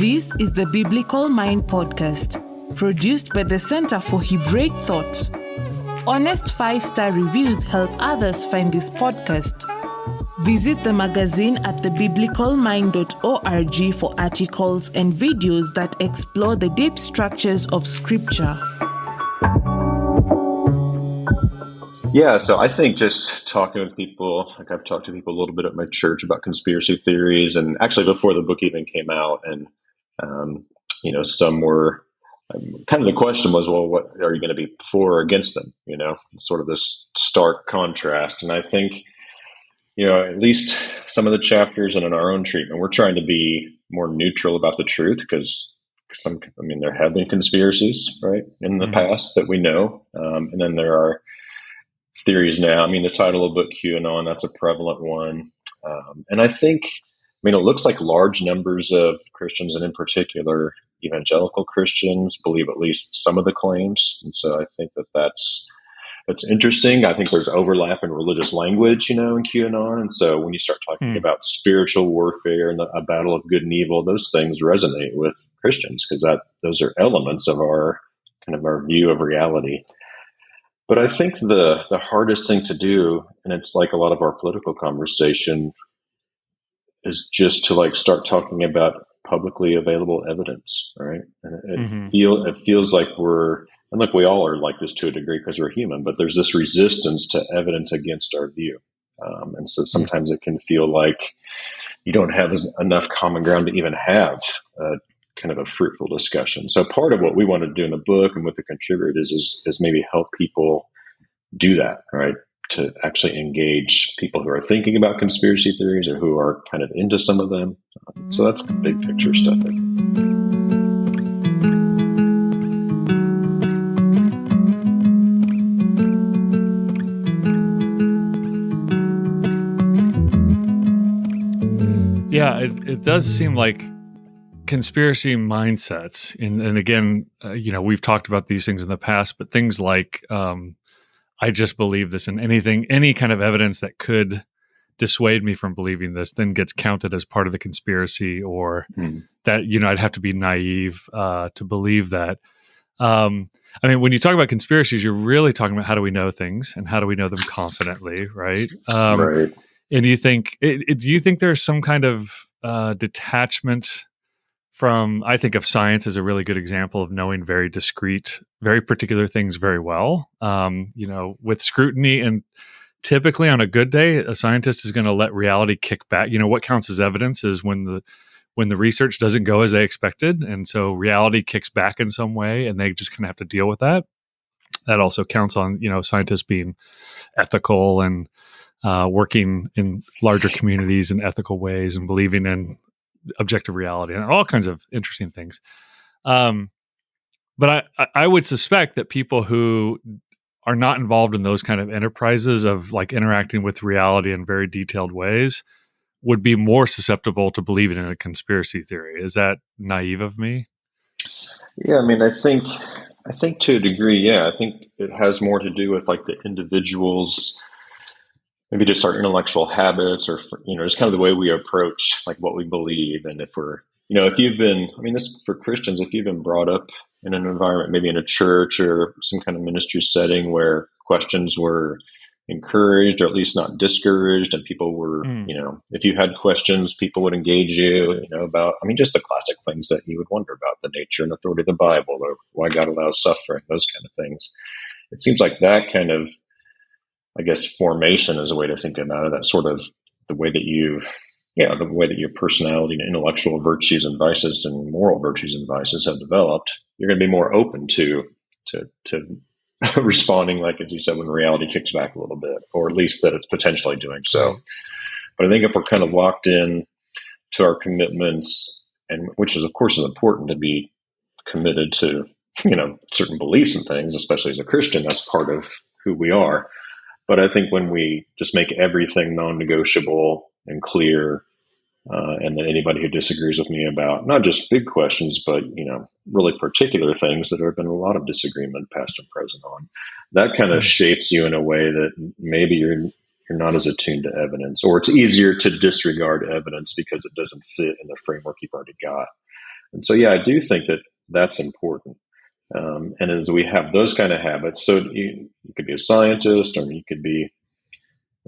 This is the Biblical Mind Podcast, produced by the Center for Hebraic Thought. Honest 5-star reviews help others find this podcast. Visit the magazine at thebiblicalmind.org for articles and videos that explore the deep structures of Scripture. Yeah, so I think just talking with people, like I've talked to people a little bit at my church about conspiracy theories, and actually before the book even came out, and some were kind of the question was, well, what are you going to be for or against them? Sort of this stark contrast. And I think, at least some of the chapters and in our own treatment, we're trying to be more neutral about the truth because there have been conspiracies, right, in the past that we know, and then there are theories now. The title of book QAnon, that's a prevalent one. And I think, it looks like large numbers of Christians, and in particular evangelical Christians, believe at least some of the claims. And so I think that's interesting. I think there's overlap in religious language, in QAnon. And so when you start talking about spiritual warfare and a battle of good and evil, those things resonate with Christians because those are elements of our view of reality. But I think the hardest thing to do, and it's like a lot of our political conversation, is just to start talking about publicly available evidence, right? And it feels like we all are like this to a degree because we're human, but there's this resistance to evidence against our view. And so sometimes it can feel like you don't have enough common ground to even have a fruitful discussion. So part of what we want to do in the book and with the contributors is maybe help people do that, right? To actually engage people who are thinking about conspiracy theories or who are kind of into some of them. So that's big picture stuff, I think. Yeah, it does seem like conspiracy mindsets, and again, we've talked about these things in the past, but things like I just believe this, and any kind of evidence that could dissuade me from believing this then gets counted as part of the conspiracy, or that, I'd have to be naive to believe that. When you talk about conspiracies, you're really talking about how do we know things and how do we know them confidently, right? Right. And do you think there's some kind of detachment from, I think of science as a really good example of knowing very discrete, very particular things very well, with scrutiny. And typically on a good day, a scientist is going to let reality kick back. What counts as evidence is when the research doesn't go as they expected. And so reality kicks back in some way and they just kind of have to deal with that. That also counts on, scientists being ethical and working in larger communities in ethical ways and believing in objective reality and all kinds of interesting things. But I would suspect that people who are not involved in those kind of enterprises of interacting with reality in very detailed ways would be more susceptible to believing in a conspiracy theory. Is that naive of me? Yeah, I think to a degree, yeah. I think it has more to do with the individual's, maybe just our intellectual habits, or just kind of the way we approach what we believe. And if we're, if you've been, this for Christians, if you've been brought up in an environment, maybe in a church or some kind of ministry setting where questions were encouraged or at least not discouraged, and people were, if you had questions, people would engage you, about, just the classic things that you would wonder about, the nature and authority of the Bible, or why God allows suffering, those kind of things. It seems like that kind of, formation is a way to think about it. That sort of the way that your personality and intellectual virtues and vices and moral virtues and vices have developed, you're going to be more open to responding, as you said, when reality kicks back a little bit, or at least that it's potentially doing so. But I think if we're kind of locked in to our commitments, and which is, of course, is important to be committed to, certain beliefs and things, especially as a Christian, that's part of who we are. But I think when we just make everything non-negotiable and clear, and then anybody who disagrees with me about not just big questions, but, really particular things that there have been a lot of disagreement past and present on, that kind of shapes you in a way that maybe you're not as attuned to evidence, or it's easier to disregard evidence because it doesn't fit in the framework you've already got. And so, yeah, I do think that that's important. And as we have those kind of habits, so you could be a scientist, or you could be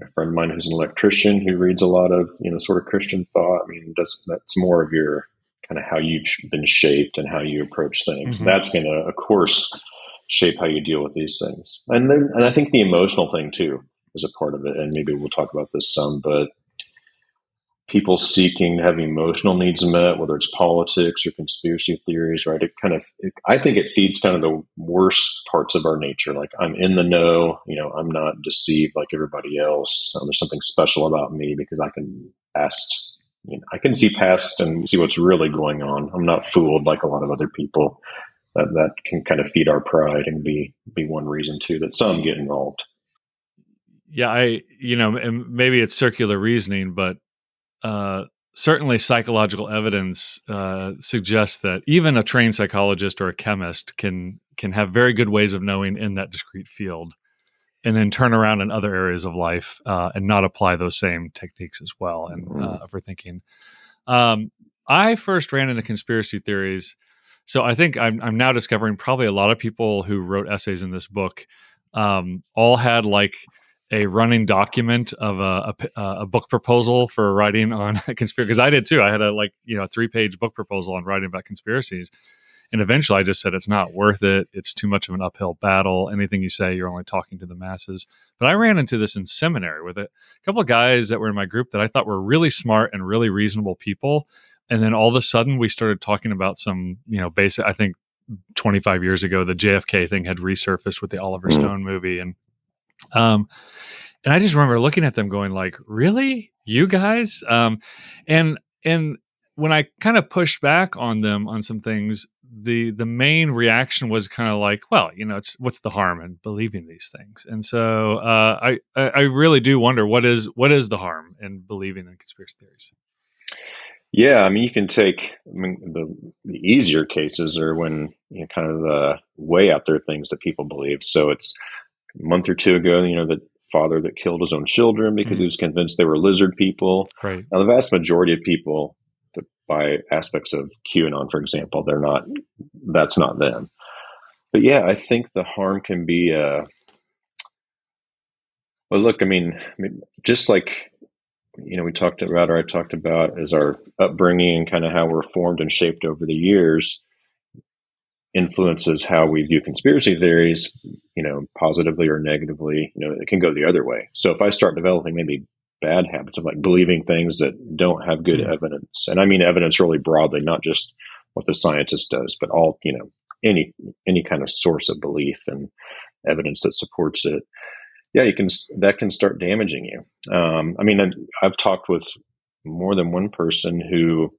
a friend of mine who's an electrician who reads a lot of, sort of Christian thought. I mean, that's more of your kind of how you've been shaped and how you approach things. Mm-hmm. That's going to, of course, shape how you deal with these things. And I think the emotional thing too is a part of it. And maybe we'll talk about this some, but people seeking to have emotional needs met, whether it's politics or conspiracy theories, right? I think it feeds kind of the worst parts of our nature. Like, I'm in the know, I'm not deceived like everybody else. There's something special about me because I can see past and see what's really going on. I'm not fooled like a lot of other people. That can kind of feed our pride and be one reason too that some get involved. Yeah, and maybe it's circular reasoning, but certainly psychological evidence suggests that even a trained psychologist or a chemist can have very good ways of knowing in that discrete field, and then turn around in other areas of life and not apply those same techniques as well. And for thinking, I first ran into conspiracy theories. So I think I'm now discovering probably a lot of people who wrote essays in this book all had like a running document of a book proposal for writing on a conspiracy. Because I did too. I had a 3-page book proposal on writing about conspiracies. And eventually I just said, it's not worth it. It's too much of an uphill battle. Anything you say, you're only talking to the masses. But I ran into this in seminary with a couple of guys that were in my group that I thought were really smart and really reasonable people. And then all of a sudden we started talking about some, basic, I think 25 years ago, the JFK thing had resurfaced with the Oliver Stone movie. And I just remember looking at them going like, really, you guys? And when I kind of pushed back on them on some things, the main reaction was kind of like, well, it's what's the harm in believing these things? And so I really do wonder what is the harm in believing in conspiracy theories? Yeah, I mean, you can take the easier cases are when kind of the way out there things that people believe. So it's a month or two ago, the father that killed his own children because he was convinced they were lizard people. Right. Now, the vast majority of people, by aspects of QAnon, for example, that's not them. But yeah, I think the harm can be, well, look, I mean, just like, I talked about is our upbringing and kind of how we're formed and shaped over the years influences how we view conspiracy theories, positively or negatively. It can go the other way. So if I start developing maybe bad habits of like believing things that don't have good evidence, and I mean evidence really broadly, not just what the scientist does, but all, any kind of source of belief and evidence that supports it. Yeah, that can start damaging you. I mean, I've talked with more than one person who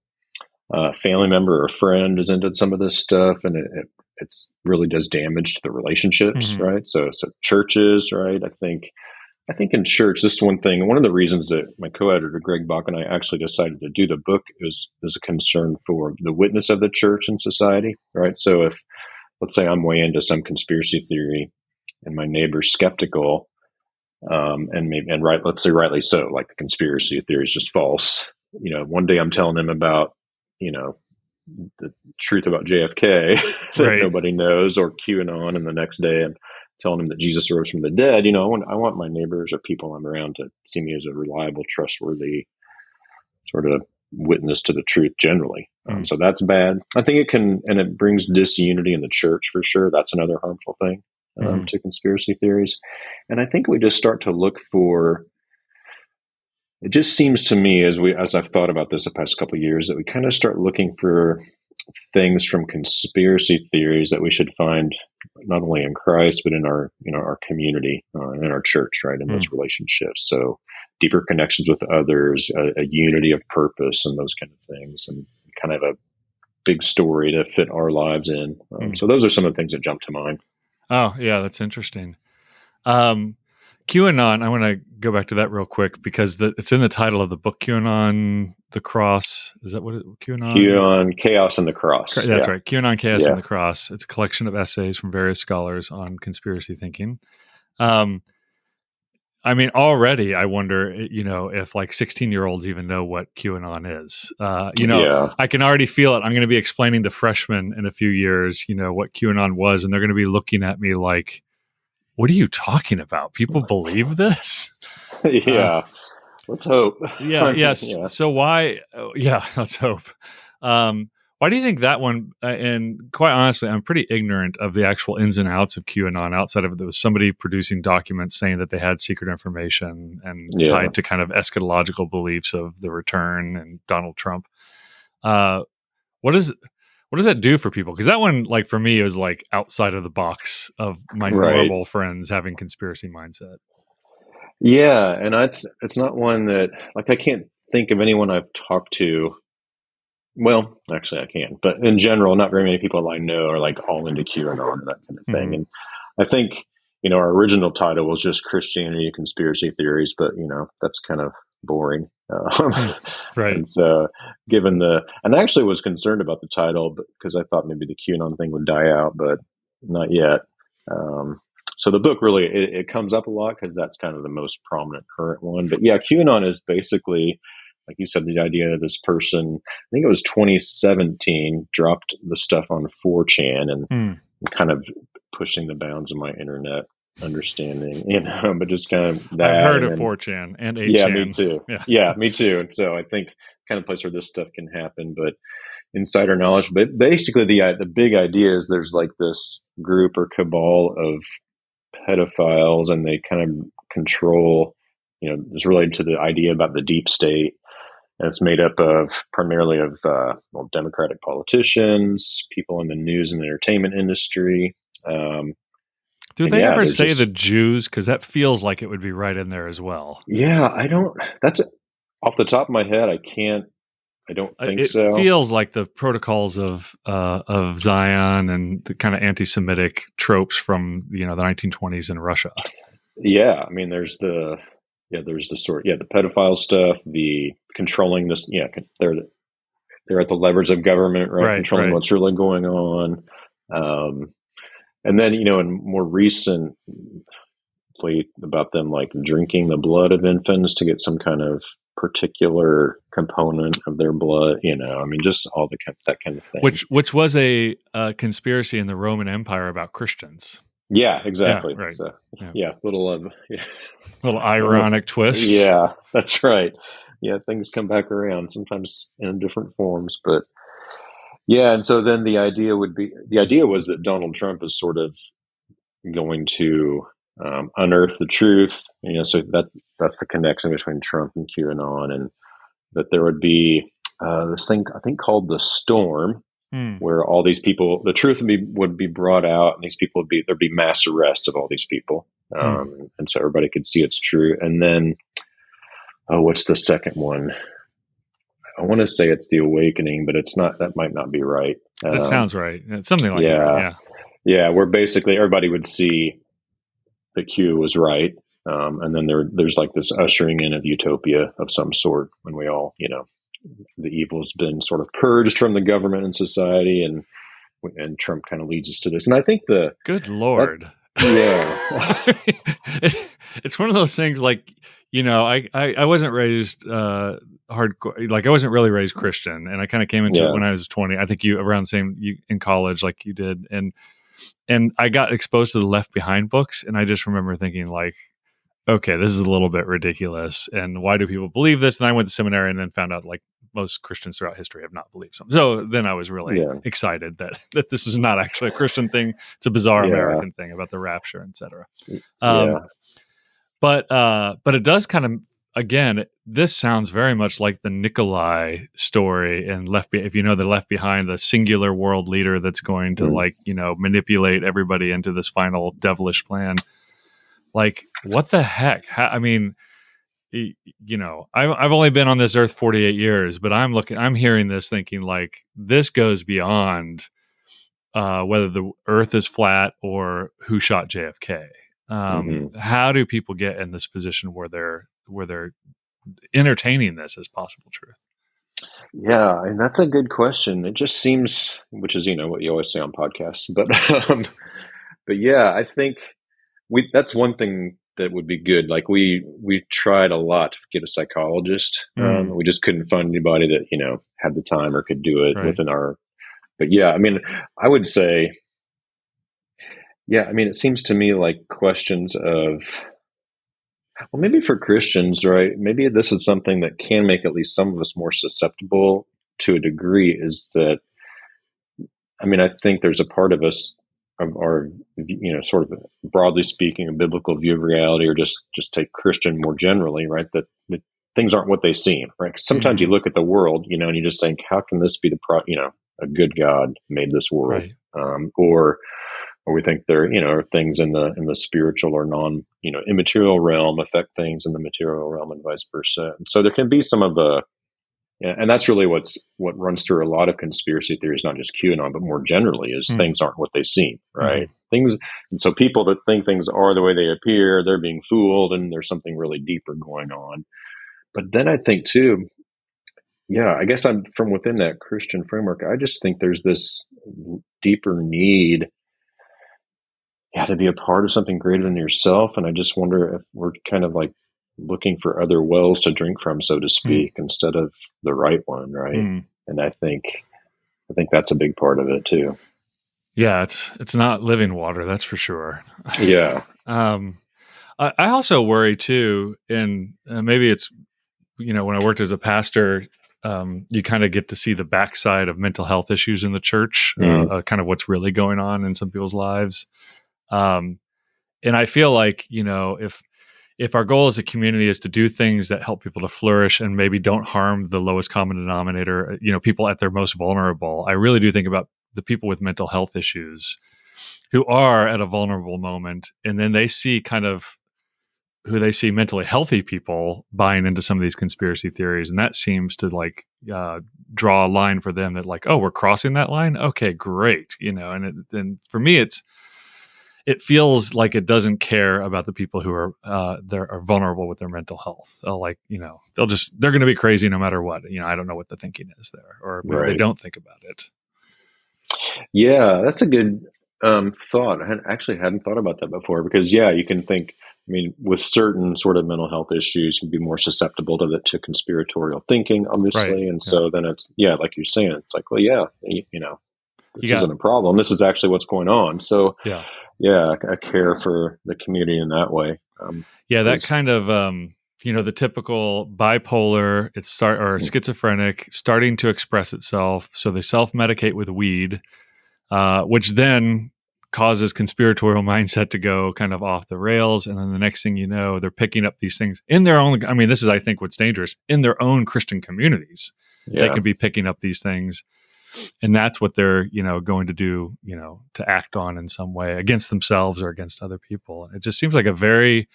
family member or friend is into some of this stuff, and it really does damage to the relationships, right? So churches, right? I think in church, this is one thing. One of the reasons that my co-editor Greg Bach and I actually decided to do the book is a concern for the witness of the church in society, right? So if, let's say, I'm way into some conspiracy theory, and my neighbor's skeptical, let's say rightly so, like the conspiracy theory is just false. One day I'm telling him about, the truth about JFK that nobody knows, or QAnon, and the next day I'm telling him that Jesus rose from the dead. I want my neighbors or people I'm around to see me as a reliable, trustworthy sort of witness to the truth generally. So that's bad. I think it brings disunity in the church for sure. That's another harmful thing to conspiracy theories. And I think we just start to look for, it just seems to me as I've thought about this the past couple of years, that we kind of start looking for things from conspiracy theories that we should find not only in Christ, but in our community, in our church, right? In those relationships. So deeper connections with others, a unity of purpose, and those kind of things, and kind of a big story to fit our lives in. So those are some of the things that jump to mind. Oh, yeah, that's interesting. QAnon, I want to go back to that real quick because it's in the title of the book, QAnon, the Cross. Is that what QAnon? QAnon, Chaos and the Cross. That's right. QAnon, Chaos and the Cross. It's a collection of essays from various scholars on conspiracy thinking. I mean, already I wonder, if like 16-year-olds even know what QAnon is. Yeah. I can already feel it. I'm going to be explaining to freshmen in a few years, what QAnon was, and they're going to be looking at me like, what are you talking about? People believe this? Yeah. Let's hope. Yeah. Yes. Yeah. So why? Yeah. Let's hope. Why do you think that one? And quite honestly, I'm pretty ignorant of the actual ins and outs of QAnon. Outside of it, there was somebody producing documents saying that they had secret information and Yeah. tied to kind of eschatological beliefs of the return and Donald Trump. Uh, what does that do for people? Because that one, like for me, is like outside of the box of my Right. normal friends having conspiracy mindset. Yeah. And it's not one that, like, I can't think of anyone I've talked to. Well, actually, I can, but in general, not very many people I know are like all into QAnon and that kind of thing. Mhm. And I think, our original title was just Christianity Conspiracy Theories, but that's kind of boring. Right. And so, and I actually was concerned about the title because I thought maybe the QAnon thing would die out, but not yet. So the book really it comes up a lot because that's kind of the most prominent current one. But yeah, QAnon is basically, like you said, the idea of this person, I think it was 2017, dropped the stuff on 4chan and kind of pushing the bounds of my internet understanding, but just kind of that. I've heard and of then, 4chan and 8chan. yeah, me too. Yeah. Yeah, me too. And so I think kind of place where this stuff can happen, but insider knowledge. But basically, the big idea is there's like this group or cabal of pedophiles, and they kind of control. It's related to the idea about the deep state. And it's made up of primarily of Democratic politicians, people in the news and entertainment industry. Do they ever say just the Jews? Because that feels like it would be right in there as well. Yeah, I don't. That's off the top of my head. I don't think It so. feels like the protocols of Zion and the kind of anti-Semitic tropes from the 1920s in Russia. Yeah, I mean, there's the the pedophile stuff, the controlling this. Yeah, they're at the levers of government, right? Controlling what's really going on. And then in more recently about them like drinking the blood of infants to get some kind of particular component of their blood. I mean, just all that kind of thing. Which was a conspiracy in the Roman Empire about Christians. Yeah, exactly. Yeah, right. So, little ironic twist. Yeah, that's right. Yeah, things come back around sometimes in different forms, but yeah. And so then the idea was that Donald Trump is sort of going to unearth the truth. So that's the connection between Trump and QAnon, and that there would be this thing I think called the storm, where all these people, the truth would be brought out, and these people there'd be mass arrests of all these people, and so everybody could see it's true. And then, what's the second one? I want to say it's the awakening, but it's not. That might not be right. That sounds right. It's something like that. Yeah. Yeah, where basically everybody would see the Q was right, and then there's like this ushering in of utopia of some sort when we all, the evil's been sort of purged from the government and society, and Trump kind of leads us to this. And I think good Lord. It's one of those things like, I wasn't raised hardcore, like I wasn't really raised Christian, and I kind of came into it when I was 20. I think you around the same in college like you did, and I got exposed to the Left Behind books, and I just remember thinking like, okay, this is a little bit ridiculous, and why do people believe this? And I went to seminary and then found out like most Christians throughout history have not believed something. So then I was really excited that this is not actually a Christian thing. It's a bizarre American thing about the rapture, etc. But it does kind of, again, this sounds very much like the Nikolai story in if you know the Left Behind, the singular world leader that's going to manipulate everybody into this final devilish plan. Like, what the heck? I mean, I've only been on this earth 48 years, but I'm hearing this thinking like this goes beyond whether the earth is flat or who shot JFK. How do people get in this position where they're entertaining this as possible truth? Yeah, and that's a good question. It just seems, which is what you always say on podcasts, but but yeah, I think that's one thing that would be good. Like we tried a lot to get a psychologist. We just couldn't find anybody that, had the time or could do it Right. but yeah, I mean, I would say, yeah, I mean, it seems to me like questions of, well, maybe for Christians, right? Maybe this is something that can make at least some of us more susceptible to a degree, is that, I mean, I think there's a part of us, of our, sort of broadly speaking, a biblical view of reality, or just take Christian more generally, right? That things aren't what they seem, right? 'Cause sometimes you look at the world, and you just think, how can this be a good God made this world? Right. Or we think there, things in the spiritual or immaterial realm affect things in the material realm and vice versa. And so there can be some of the, and that's really what runs through a lot of conspiracy theories, not just QAnon, but more generally, is things aren't what they seem, right? Things, and so people that think things are the way they appear, they're being fooled, and there's something really deeper going on. But then I think too, yeah, I guess I'm from within that Christian framework. I just think there's this deeper need, to be a part of something greater than yourself. And I just wonder if we're kind of like looking for other wells to drink from, so to speak, instead of the right one, right? And I think that's a big part of it too. Yeah, it's not living water, that's for sure. Yeah. I also worry too, and maybe it's, when I worked as a pastor, you kind of get to see the backside of mental health issues in the church, kind of what's really going on in some people's lives. And I feel like, if our goal as a community is to do things that help people to flourish and maybe don't harm the lowest common denominator, people at their most vulnerable, I really do think about the people with mental health issues who are at a vulnerable moment, and then they see mentally healthy people buying into some of these conspiracy theories, and that seems to draw a line for them that oh, we're crossing that line. Okay, great, and for me, it feels like it doesn't care about the people who are are vulnerable with their mental health. They're going to be crazy no matter what. I don't know what the thinking is there, or maybe they don't think about it. Yeah, that's a good thought. I hadn't thought about that before, because you can think, I mean, with certain sort of mental health issues, you can be more susceptible to conspiratorial thinking, obviously. Right. And so then it's, like you're saying, it's like, well, this isn't a problem. This is actually what's going on. So I care for the community in that way. That kind of, the typical bipolar, or schizophrenic starting to express itself. So they self-medicate with weed, which then causes conspiratorial mindset to go kind of off the rails. And then the next thing you know, they're picking up these things in their own, this is, I think, what's dangerous, in their own Christian communities. They can be picking up these things. And that's what they're, going to do, to act on in some way against themselves or against other people. It just seems like a very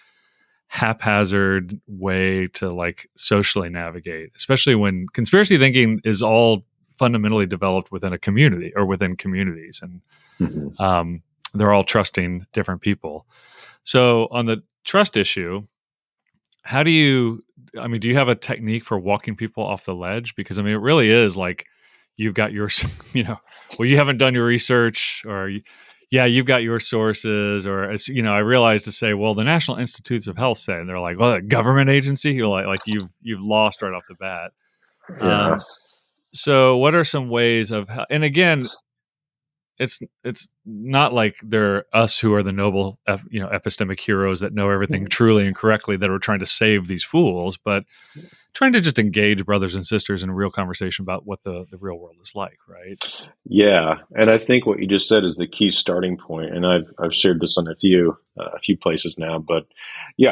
haphazard way to socially navigate, especially when conspiracy thinking is all fundamentally developed within a community or within communities. And they're all trusting different people. So on the trust issue, how do you have a technique for walking people off the ledge? Because it really is you've got your, you haven't done your research, or you've got your sources, or I realized to say, well, the National Institutes of Health say, and they're like, well, a government agency, you're you've lost right off the bat. Yeah. So what are some ways of, and again, it's not like they're us who are the noble, epistemic heroes that know everything truly and correctly, that are trying to save these fools, but trying to just engage brothers and sisters in a real conversation about what the real world is like, right? Yeah, and I think what you just said is the key starting point, and I've shared this on a few places now, but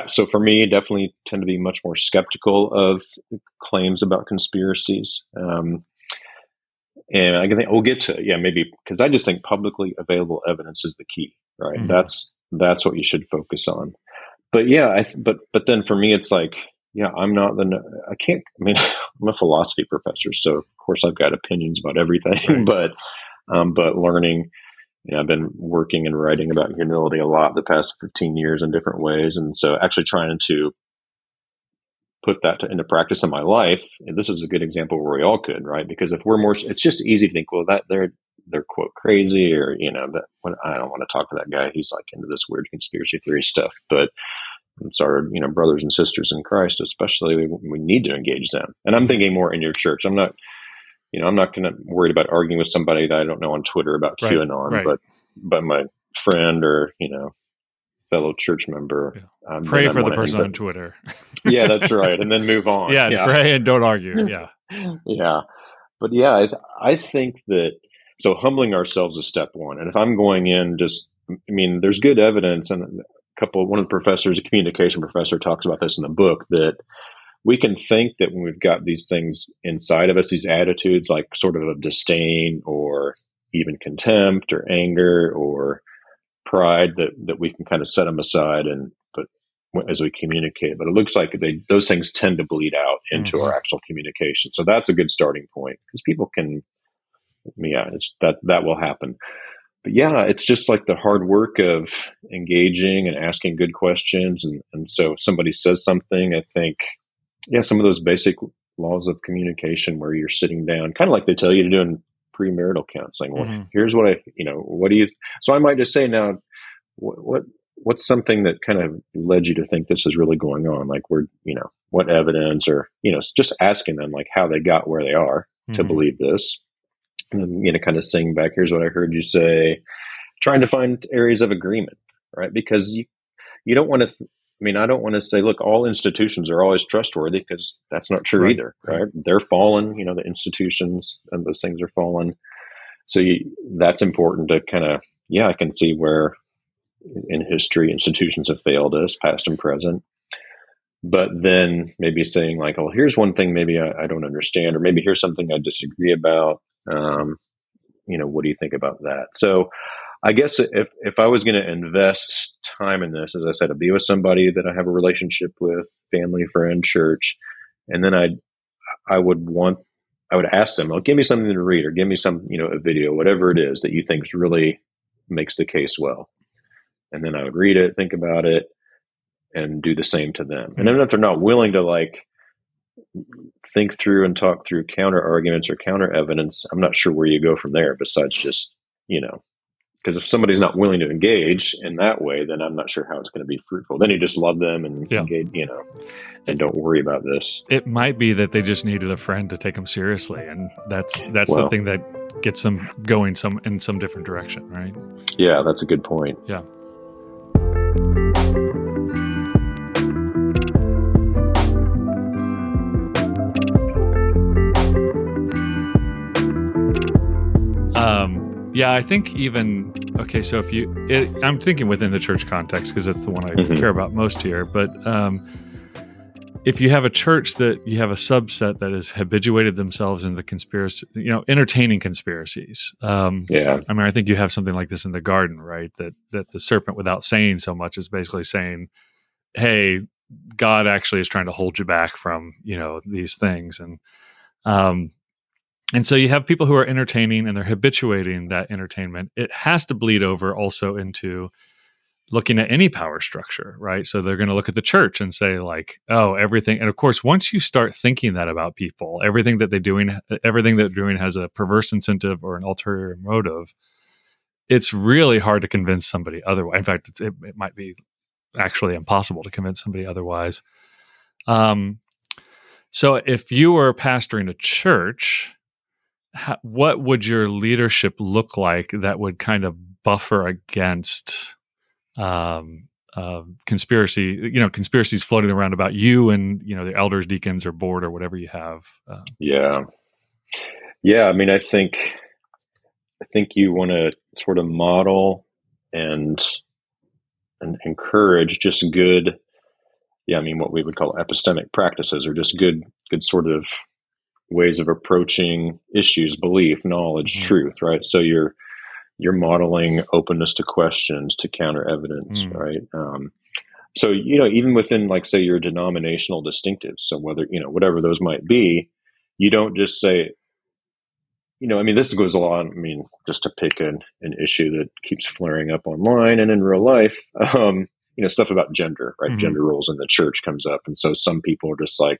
so for me, definitely tend to be much more skeptical of claims about conspiracies. And I can think we'll get to maybe, because I just think publicly available evidence is the key, right? That's what you should focus on. But but then for me, it's like, I'm not I can't, I'm a philosophy professor, so of course I've got opinions about everything, right. but learning, I've been working and writing about humility a lot the past 15 years in different ways. And so actually trying to put that into practice in my life, and this is a good example where we all could, right? Because if we're more, it's just easy to think, well, that they're quote crazy, or, that when I don't want to talk to that guy, he's into this weird conspiracy theory stuff. But it's our, brothers and sisters in Christ, especially, we need to engage them. And I'm thinking more in your church. I'm not going to worried about arguing with somebody that I don't know on Twitter about QAnon, but my friend or, fellow church member. Yeah. Pray for the person on Twitter. Yeah, that's right. And then move on. Yeah, pray and don't argue. Yeah. Yeah. But yeah, I think that, so humbling ourselves is step one. And if I'm going in there's good evidence, and one of the professors, a communication professor, talks about this in the book, that we can think that when we've got these things inside of us, these attitudes like sort of disdain or even contempt or anger or pride, that we can kind of set them aside but as we communicate. But it looks like those things tend to bleed out into our actual communication. So that's a good starting point, because people can, that will happen. But yeah, it's just like the hard work of engaging and asking good questions. And so if somebody says something, I think, some of those basic laws of communication where you're sitting down, kind of like they tell you to do in premarital counseling. Well, here's what what do you, so I might just say, now, what's something that kind of led you to think this is really going on? Like, what evidence, or, just asking them like how they got where they are to believe this. And then, kind of saying back, here's what I heard you say, trying to find areas of agreement, right? Because you don't want to, I don't want to say, look, all institutions are always trustworthy, because that's not true either, right? They're fallen, the institutions and those things are fallen. So that's important to kind of, I can see where in history institutions have failed us, past and present. But then maybe saying like, oh, here's one thing maybe I don't understand, or maybe here's something I disagree about. What do you think about that? So I guess if I was going to invest time in this, as I said, to be with somebody that I have a relationship with, family, friend, church, and then I would ask them, give me something to read, or give me some, a video, whatever it is that you think really makes the case well. And then I would read it, think about it, and do the same to them. And then if they're not willing to like think through and talk through counter arguments or counter evidence, I'm not sure where you go from there, besides just, because if somebody's not willing to engage in that way, then I'm not sure how it's going to be fruitful. Then you just love them and engage, and don't worry about this. It might be that they just needed a friend to take them seriously, and that's the thing that gets them going in some different direction, right? Yeah, that's a good point. Yeah. I think even, okay, so I'm thinking within the church context, because that's the one I care about most here, but if you have a church that you have a subset that has habituated themselves in the conspiracy, entertaining conspiracies. I think you have something like this in the garden, right? That the serpent, without saying so much, is basically saying, hey, God actually is trying to hold you back from, these things. And so you have people who are entertaining, and they're habituating that entertainment. It has to bleed over also into looking at any power structure, right? So they're going to look at the church and say like, oh, everything. And of course, once you start thinking that about people, everything that they're doing has a perverse incentive or an ulterior motive. It's really hard to convince somebody otherwise. In fact, it might be actually impossible to convince somebody otherwise. So if you were pastoring a church, what would your leadership look like that would kind of buffer against conspiracy, conspiracies floating around about you and, the elders, deacons, or board, or whatever you have? Yeah. I think you want to sort of model and encourage just good, what we would call epistemic practices, or just good sort of ways of approaching issues, belief, knowledge, truth, right? So you're modeling openness to questions, to counter evidence, right? So, even within, like, say, your denominational distinctives, so whether, whatever those might be, you don't just say, this goes along, just to pick an issue that keeps flaring up online and in real life, stuff about gender, right? Gender roles in the church comes up. And so some people are just like,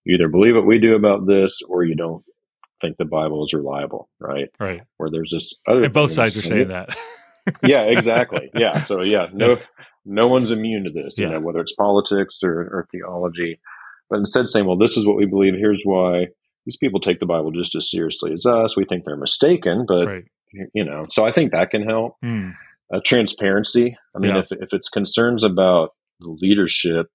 you either believe what we do about this, or you don't think the Bible is reliable, right? Right. Where there's this other, and both sides are saying that. Yeah, exactly. Yeah. So no, no one's immune to this, Yeah. whether it's politics or theology, but instead saying, well, this is what we believe. Here's why. These people take the Bible just as seriously as us. We think they're mistaken, but Right. so I think that can help. Transparency. I mean, if it's concerns about the leadership,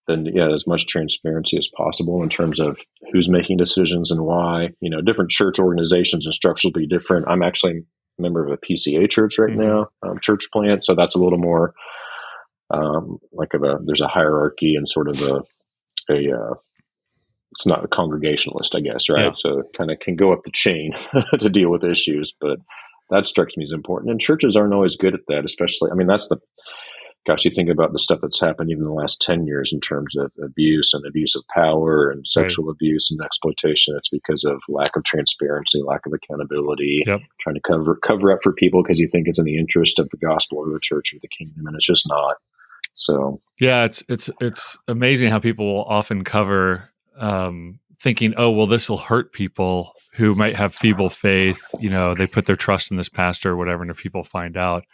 then as much transparency as possible in terms of who's making decisions and why. Different church organizations and structures will be different. I'm actually a member of a PCA church right now, church plant, so that's a little more there's a hierarchy and sort of a it's not a congregationalist, I guess, right? Yeah. So it kind of can go up the chain to deal with issues, but that strikes me as important. And churches aren't always good at that, especially, you think about the stuff that's happened even in the last 10 years in terms of abuse and abuse of power and sexual abuse and exploitation. It's because of lack of transparency, lack of accountability, trying to cover up for people because you think it's in the interest of the gospel or the church or the kingdom, and it's just not. So yeah, it's amazing how people will often cover thinking, oh, well, this will hurt people who might have feeble faith. They put their trust in this pastor or whatever, and if people find out,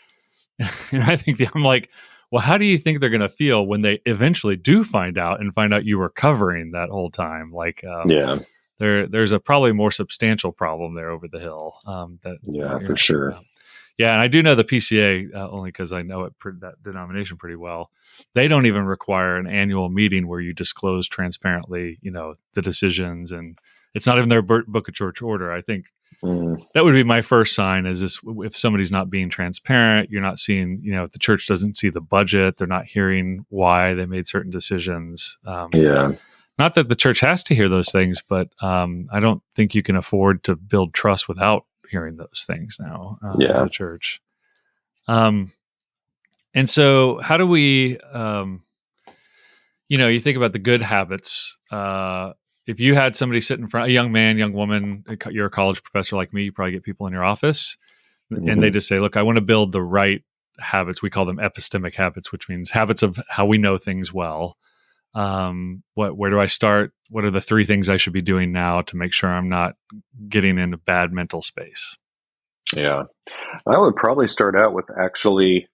and I think I'm like, well, how do you think they're going to feel when they eventually do find out you were covering that whole time? Like, there's a probably more substantial problem there over the hill. For sure. Yeah, and I do know the PCA only because I know that denomination pretty well. They don't even require an annual meeting where you disclose transparently, the decisions, and it's not even their book of church order. I think that would be my first sign: is this if somebody's not being transparent, you're not seeing, if the church doesn't see the budget, they're not hearing why they made certain decisions. Not that the church has to hear those things, but I don't think you can afford to build trust without hearing those things now as a church. And so how do we, you think about the good habits. If you had somebody sit in front, a young man, young woman, you're a college professor like me, you probably get people in your office and they just say, look, I want to build the right habits. We call them epistemic habits, which means habits of how we know things well. Where do I start? What are the 3 things I should be doing now to make sure I'm not getting in a bad mental space? Yeah. I would probably start out with actually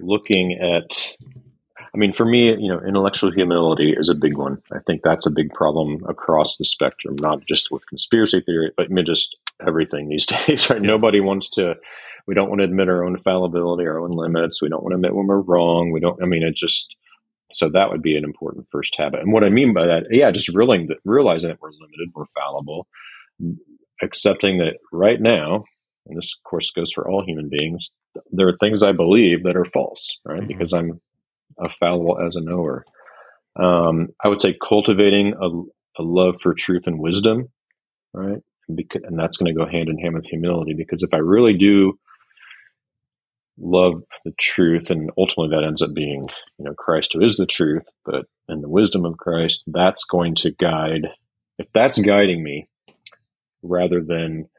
looking at, for me, intellectual humility is a big one. I think that's a big problem across the spectrum, not just with conspiracy theory, but just everything these days, right? Yeah. We don't want to admit our own fallibility, our own limits. We don't want to admit when we're wrong. So that would be an important first habit. And what I mean by that, just realizing that we're limited, we're fallible, accepting that right now, and this of course goes for all human beings, there are things I believe that are false, right? Because I'm fallible as a knower. I would say cultivating a love for truth and wisdom, right? And that's going to go hand in hand with humility, because if I really do love the truth, and ultimately that ends up being, Christ who is the truth, but in the wisdom of Christ, that's going to guide, if that's guiding me rather than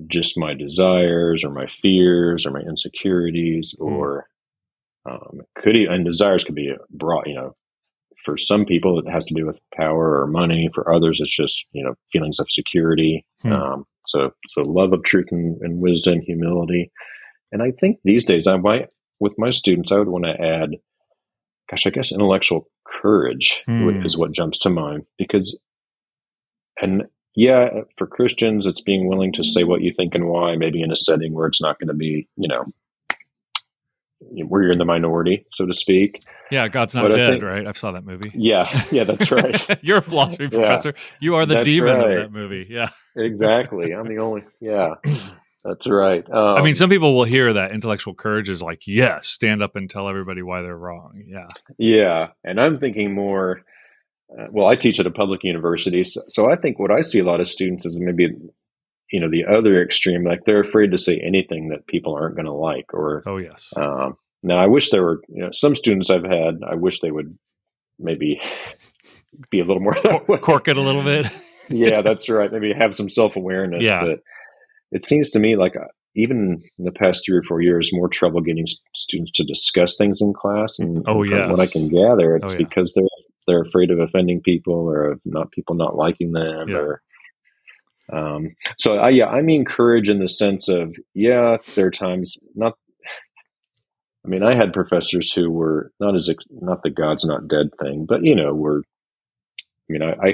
just my desires or my fears or my insecurities, or and desires could be broad, for some people it has to do with power or money. For others, it's just, feelings of security. So love of truth and wisdom, humility. And I think these days with my students, I would want to add, I guess intellectual courage is what jumps to mind, because, for Christians, it's being willing to say what you think and why, maybe in a setting where it's not going to be, where you're in the minority, so to speak. Yeah, God's not dead, right? I saw that movie. Yeah, that's right. You're a philosophy professor. You are the demon of that movie. Yeah, exactly. I'm the only. Yeah, that's right. Some people will hear that intellectual courage is like, yes, stand up and tell everybody why they're wrong. Yeah. Yeah, and I'm thinking more. I teach at a public university, so I think what I see a lot of students is maybe, the other extreme, like they're afraid to say anything that people aren't going to like, or yes. Now, I wish there were, some students I've had, I wish they would maybe be a little more cork it a little bit. Yeah, that's right. Maybe have some self-awareness. Yeah. But it seems to me like even in the past 3 or 4 years, more trouble getting students to discuss things in class. And from what I can gather, it's because they're afraid of offending people, or of people not liking them, or I mean courage in the sense of, there are times, not I mean, I had professors who were not the God's not dead thing, but, I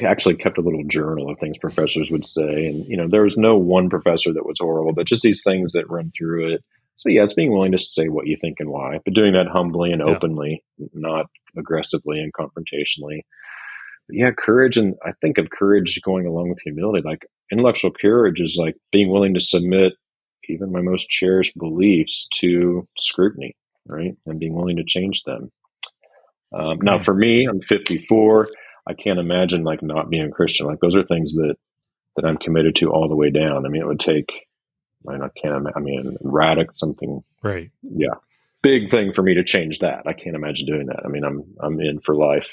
actually kept a little journal of things professors would say. And, there was no one professor that was horrible, but just these things that run through it. So, yeah, it's being willing to say what you think and why, but doing that humbly and Yeah. openly, not aggressively and confrontationally. But yeah, courage. And I think of courage going along with humility. Like intellectual courage is like being willing to submit even my most cherished beliefs to scrutiny, right? And being willing to change them. Now, for me, I'm 54. I can't imagine like not being a Christian. Like those are things that I'm committed to all the way down. I mean, it would take, radical something. Right. Yeah. Big thing for me to change that. I can't imagine doing that. I mean, I'm in for life,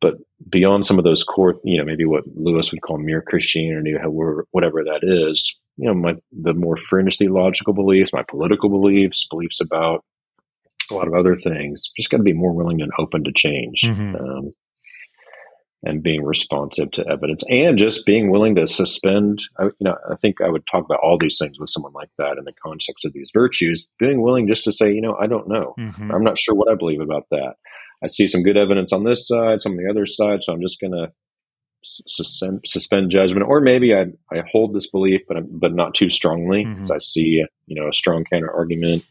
but beyond some of those core, maybe what Lewis would call mere Christianity, whatever that is, the more fringe theological beliefs, my political beliefs about a lot of other things, just got to be more willing and open to change. Mm-hmm. And being responsive to evidence and just being willing to suspend. I think I would talk about all these things with someone like that in the context of these virtues, being willing just to say, I don't know. Mm-hmm. I'm not sure what I believe about that. I see some good evidence on this side, some on the other side. So I'm just going to suspend judgment, or maybe I hold this belief, but not too strongly because I see, a strong counter argument.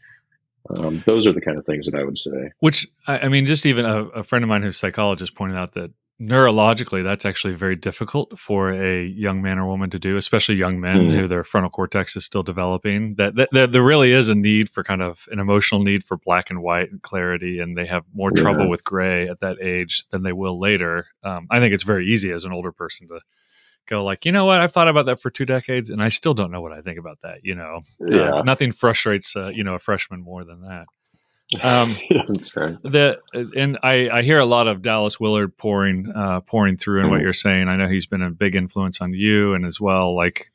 Those are the kind of things that I would say. Which, I mean, just even a friend of mine who's a psychologist pointed out that neurologically, that's actually very difficult for a young man or woman to do, especially young men who their frontal cortex is still developing. That there really is a need for kind of an emotional need for black and white and clarity, and they have more trouble with gray at that age than they will later. I think it's very easy as an older person to go like, you know what, I've thought about that for 2 decades, and I still don't know what I think about that. Nothing frustrates a freshman more than that. That's right. And I hear a lot of Dallas Willard pouring through in what you're saying. I know he's been a big influence on you, and as well, like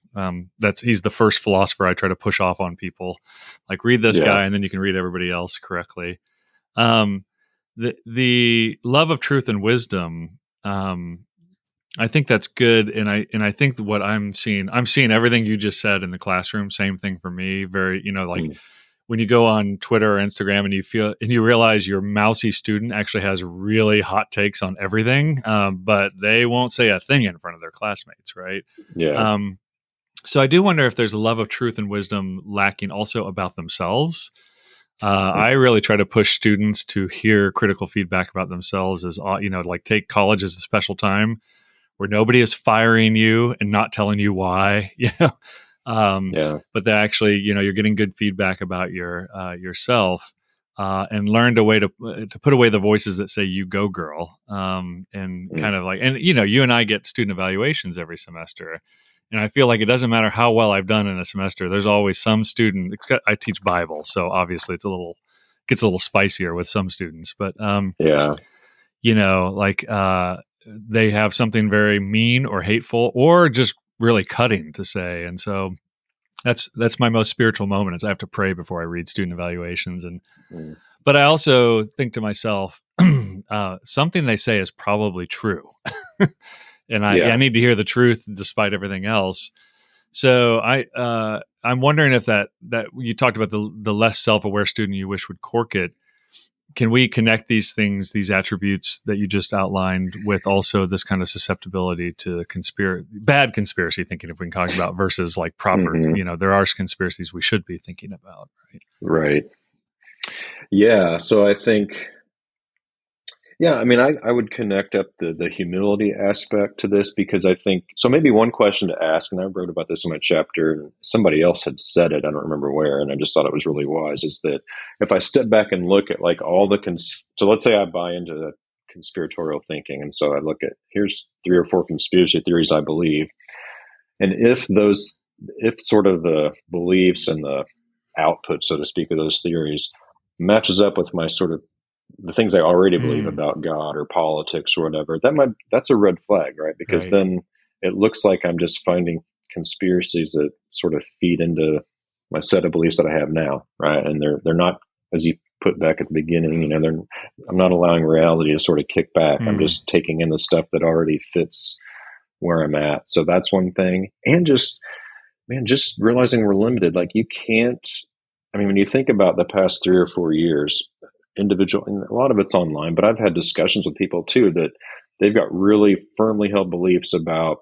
he's the first philosopher I try to push off on people. Like, read this guy, and then you can read everybody else correctly. The love of truth and wisdom. I think that's good, and I think what I'm seeing everything you just said in the classroom. Same thing for me. Very, when you go on Twitter or Instagram and you realize your mousy student actually has really hot takes on everything, but they won't say a thing in front of their classmates, right? Yeah. So I do wonder if there's a love of truth and wisdom lacking also about themselves. I really try to push students to hear critical feedback about themselves as, like take college as a special time where nobody is firing you and not telling you why, but they actually, you're getting good feedback about yourself, and learn to put away the voices that say "you go, girl," and kind of like, and you and I get student evaluations every semester, and I feel like it doesn't matter how well I've done in a semester. There's always some student. I teach Bible, so obviously gets a little spicier with some students, but they have something very mean or hateful or just really cutting to say, and so. That's my most spiritual moment is I have to pray before I read student evaluations. But I also think to myself, something they say is probably true. And I need to hear the truth despite everything else. So I'm wondering if that you talked about the less self-aware student you wish would cork it. Can we connect these things, these attributes that you just outlined, with also this kind of susceptibility to bad conspiracy thinking, if we can talk about, versus like proper, there are conspiracies we should be thinking about, right? Right. Yeah. So I think, I would connect up the humility aspect to this, because I think, so maybe one question to ask, and I wrote about this in my chapter, and somebody else had said it, I don't remember where, and I just thought it was really wise, is that if I step back and look at like all the, so let's say I buy into the conspiratorial thinking, and so I look at, here's 3 or 4 conspiracy theories I believe, and if sort of the beliefs and the output, so to speak, of those theories matches up with my sort of the things I already believe about God or politics or whatever, that's a red flag, right? Because then it looks like I'm just finding conspiracies that sort of feed into my set of beliefs that I have now, right? And they're not, as you put back at the beginning, I'm not allowing reality to sort of kick back. I'm just taking in the stuff that already fits where I'm at. So that's one thing. And just realizing we're limited. Like, you can't, I mean, when you think about the past 3 or 4 years, individual, and a lot of it's online, but I've had discussions with people too that they've got really firmly held beliefs about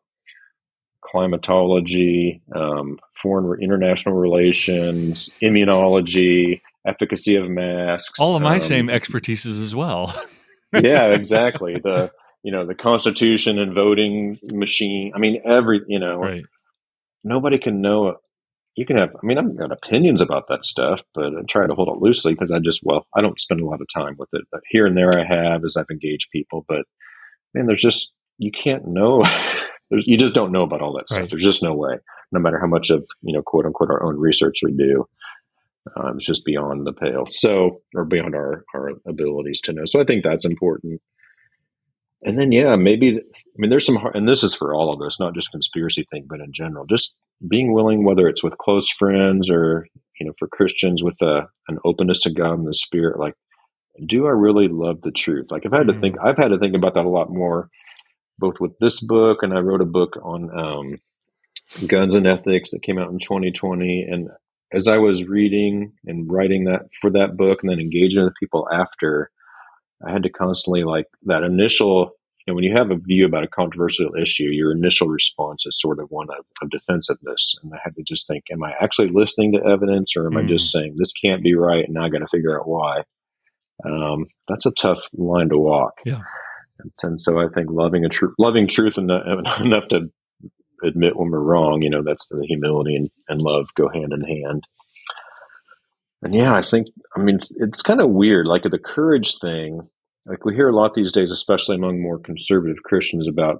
climatology, international relations, immunology, efficacy of masks. All of my same expertises as well. Yeah, exactly. The Constitution and voting machine. I mean, Right. nobody can know. You can have. I mean, I've got opinions about that stuff, but I try to hold it loosely because I don't spend a lot of time with it. But here and there, I have as I've engaged people. But man, you can't know. You just don't know about all that stuff. Right. There's just no way. No matter how much of quote unquote our own research we do, it's just beyond the pale. So, or beyond our abilities to know. So I think that's important. And then, yeah, maybe, I mean, there's and this is for all of us, not just conspiracy thing, but in general, just being willing, whether it's with close friends or, for Christians with an openness to God and the Spirit, like, do I really love the truth? Like I've had to think about that a lot more, both with this book, and I wrote a book on guns and ethics that came out in 2020. And as I was reading and writing that for that book and then engaging with people after, I had to constantly, like, that initial, when you have a view about a controversial issue, your initial response is sort of one of defensiveness. And I had to just think, am I actually listening to evidence, or am I just saying this can't be right and now I got to figure out why? That's a tough line to walk. Yeah. And so I think loving truth enough to admit when we're wrong, that's the humility and love go hand in hand. And yeah, I mean, it's kind of weird, like the courage thing. Like we hear a lot these days, especially among more conservative Christians, about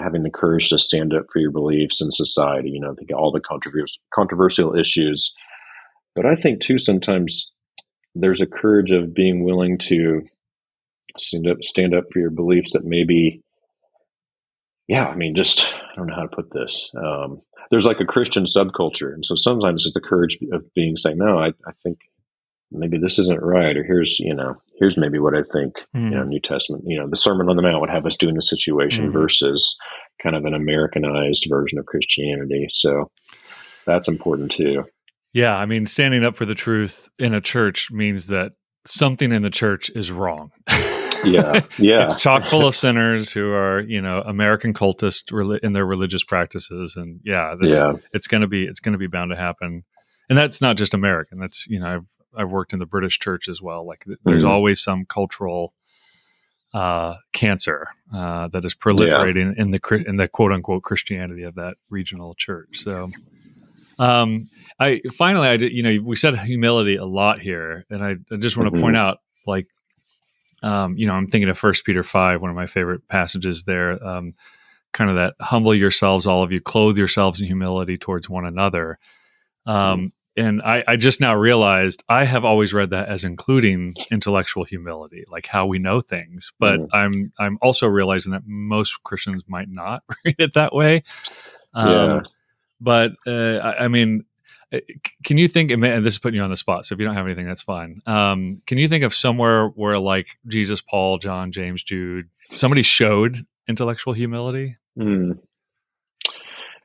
having the courage to stand up for your beliefs in society, all the controversial issues. But I think too, sometimes there's a courage of being willing to stand up for your beliefs that maybe, I mean, just, I don't know how to put this. There's like a Christian subculture. And so sometimes it's the courage of saying, no, I think maybe this isn't right, or here's maybe what I think, New Testament, the Sermon on the Mount would have us do in the situation versus kind of an Americanized version of Christianity. So that's important too. Yeah. I mean, standing up for the truth in a church means that something in the church is wrong. Yeah. It's chock full of sinners who are, American cultists in their religious practices. And it's going to be bound to happen. And that's not just American. That's, I've worked in the British church as well. Like there's always some cultural cancer that is proliferating in the quote unquote Christianity of that regional church. So, I did, we said humility a lot here, and I just want to point out, like, I'm thinking of 1 Peter 5, one of my favorite passages there, kind of that humble yourselves, all of you, clothe yourselves in humility towards one another. And I just now realized I have always read that as including intellectual humility, like how we know things. But I'm also realizing that most Christians might not read it that way. But I mean, can you think, and this is putting you on the spot, so if you don't have anything, that's fine. Can you think of somewhere where, like, Jesus, Paul, John, James, Jude, somebody showed intellectual humility?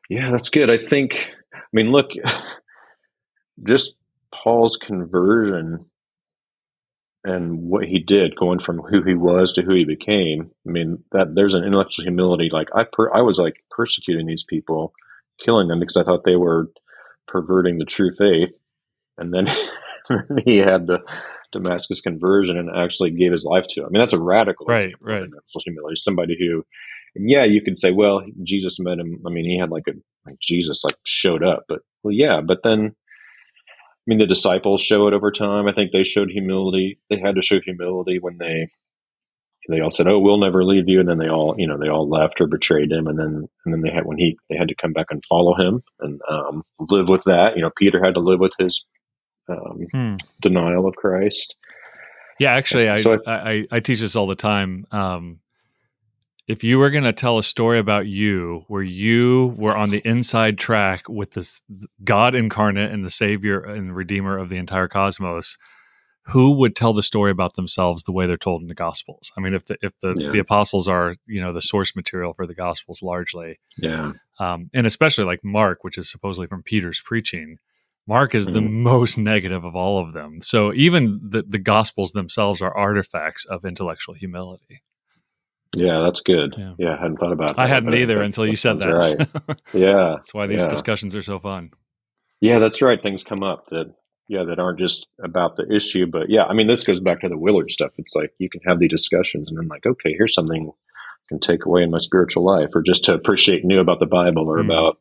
Yeah, that's good. I mean, look, just Paul's conversion and what he did, going from who he was to who he became. I mean, that there's an intellectual humility. Like I was like persecuting these people, killing them because I thought they were perverting the true faith. And then he had the Damascus conversion and actually gave his life to it. I mean, that's a radical intellectual humility. Somebody who, you can say, well, Jesus met him. I mean, he had Jesus showed up, but then, I mean, the disciples show it over time. I think they showed humility. They had to show humility when they all said, "Oh, we'll never leave you," and then they all left or betrayed him, and then they had to come back and follow him and live with that. Peter had to live with his denial of Christ. Yeah, actually, I teach this all the time. If you were going to tell a story about you where you were on the inside track with this God incarnate and the Savior and Redeemer of the entire cosmos, who would tell the story about themselves the way they're told in the Gospels? I mean, if the apostles are, the source material for the Gospels largely, and especially like Mark, which is supposedly from Peter's preaching, Mark is the most negative of all of them. So even the Gospels themselves are artifacts of intellectual humility. Yeah, that's good. Yeah, I hadn't thought about that. I hadn't either until you said that. Right. Yeah. That's why these discussions are so fun. Yeah, that's right. Things come up that aren't just about the issue, but I mean, this goes back to the Willard stuff. It's like you can have these discussions and then like, okay, here's something I can take away in my spiritual life, or just to appreciate new about the Bible, or about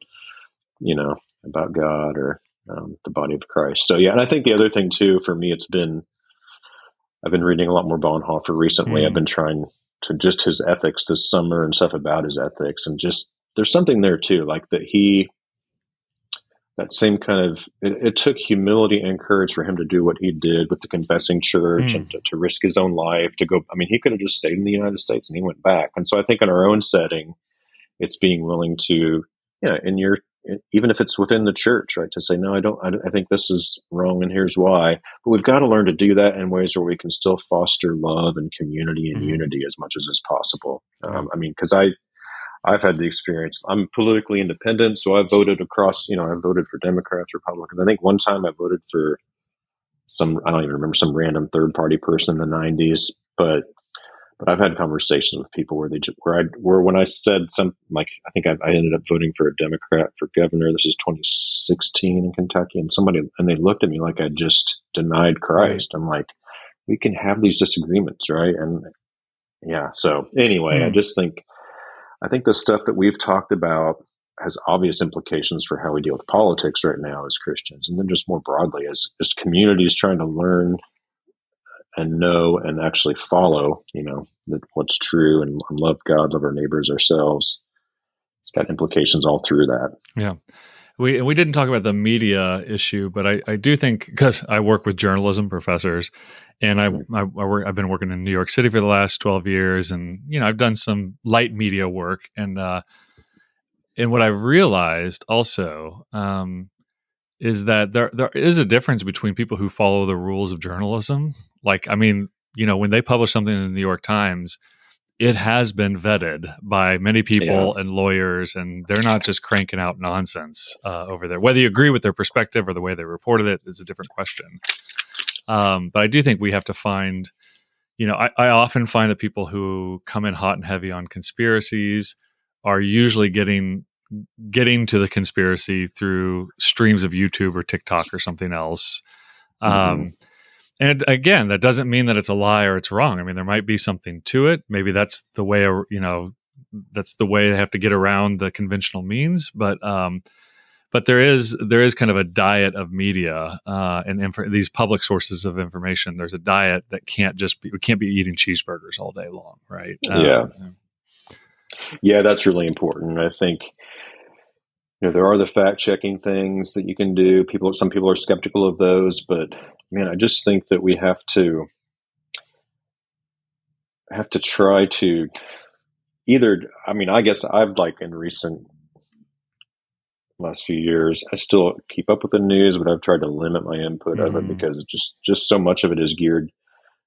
God, or the body of Christ. So and I think the other thing too, for me, I've been reading a lot more Bonhoeffer recently. I've been trying to just his ethics this summer and stuff about his ethics, and just there's something there too, like that same kind of, it took humility and courage for him to do what he did with the confessing church, and to risk his own life to go. I mean, he could have just stayed in the United States and he went back. And so I think in our own setting, it's being willing to, even if it's within the church, right, to say, no, I think this is wrong and here's why. But we've got to learn to do that in ways where we can still foster love and community and unity as much as is possible. I mean, because I've had the experience. I'm politically independent, so I voted across, I voted for Democrats, Republicans. I think one time I voted for I don't even remember, some random third party person in the 90s, but I've had conversations with people where when I said something like, I think I ended up voting for a Democrat for governor. This is 2016 in Kentucky, and they looked at me like I just denied Christ. Right. I'm like, we can have these disagreements, right? And so anyway, I think the stuff that we've talked about has obvious implications for how we deal with politics right now as Christians, and then just more broadly as communities trying to learn and know and actually follow, what's true, and love God, love our neighbors, ourselves. It's got implications all through that. Yeah. We didn't talk about the media issue, but I do think, because I work with journalism professors, and I've been working in New York City for the last 12 years, and I've done some light media work, and what I've realized also is that there is a difference between people who follow the rules of journalism. Like, I mean, when they publish something in the New York Times, it has been vetted by many people and lawyers, and they're not just cranking out nonsense over there. Whether you agree with their perspective or the way they reported it is a different question. But I do think we have to find, I often find that people who come in hot and heavy on conspiracies are usually getting to the conspiracy through streams of YouTube or TikTok or something else. And again, that doesn't mean that it's a lie or it's wrong. I mean, there might be something to it. Maybe that's the way, that's the way they have to get around the conventional means. But there is kind of a diet of media and these public sources of information. There's a diet that we can't be eating cheeseburgers all day long, right? Yeah, that's really important. I think, there are the fact-checking things that you can do. Some people are skeptical of those, but man, I just think that we have to try to I guess I've in recent last few years, I still keep up with the news, but I've tried to limit my input of it, because just so much of it is geared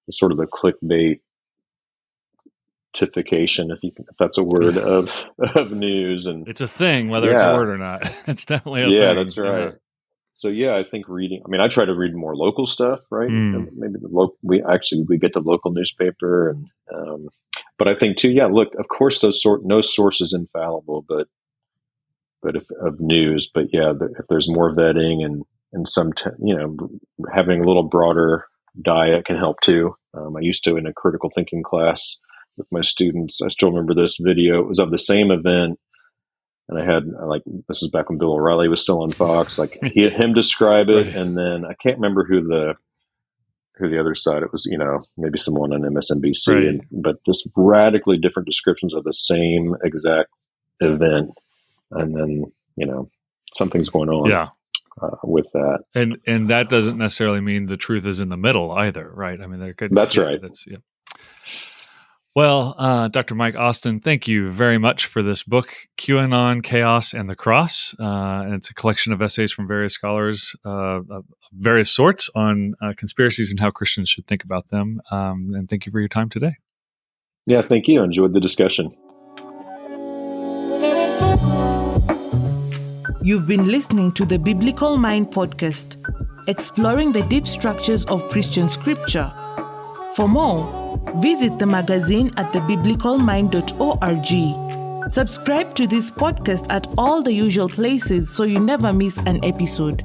to sort of the clickbait if that's a word, of news. And it's a thing, whether it's a word or not. It's definitely a thing. Yeah, that's right. So I think I try to read more local stuff, right? Maybe we get the local newspaper, and but I think too, look, of course no source is infallible, but of news, but if there's more vetting and some having a little broader diet can help too. I used to, in a critical thinking class with my students, I still remember this video. It was of the same event, and I had this is back when Bill O'Reilly was still on Fox. Him describe it, right. And then I can't remember who the other side. It was maybe someone on MSNBC, right. But just radically different descriptions of the same exact event, and then something's going on. Yeah. With that, and that doesn't necessarily mean the truth is in the middle either, right? I mean, there could. That's right. Well, Dr. Mike Austin, thank you very much for this book, QAnon, Chaos, and the Cross. And it's a collection of essays from various scholars of various sorts on conspiracies and how Christians should think about them. And thank you for your time today. Yeah, thank you. I enjoyed the discussion. You've been listening to the Biblical Mind podcast, exploring the deep structures of Christian scripture. For more, visit the magazine at thebiblicalmind.org. Subscribe to this podcast at all the usual places so you never miss an episode.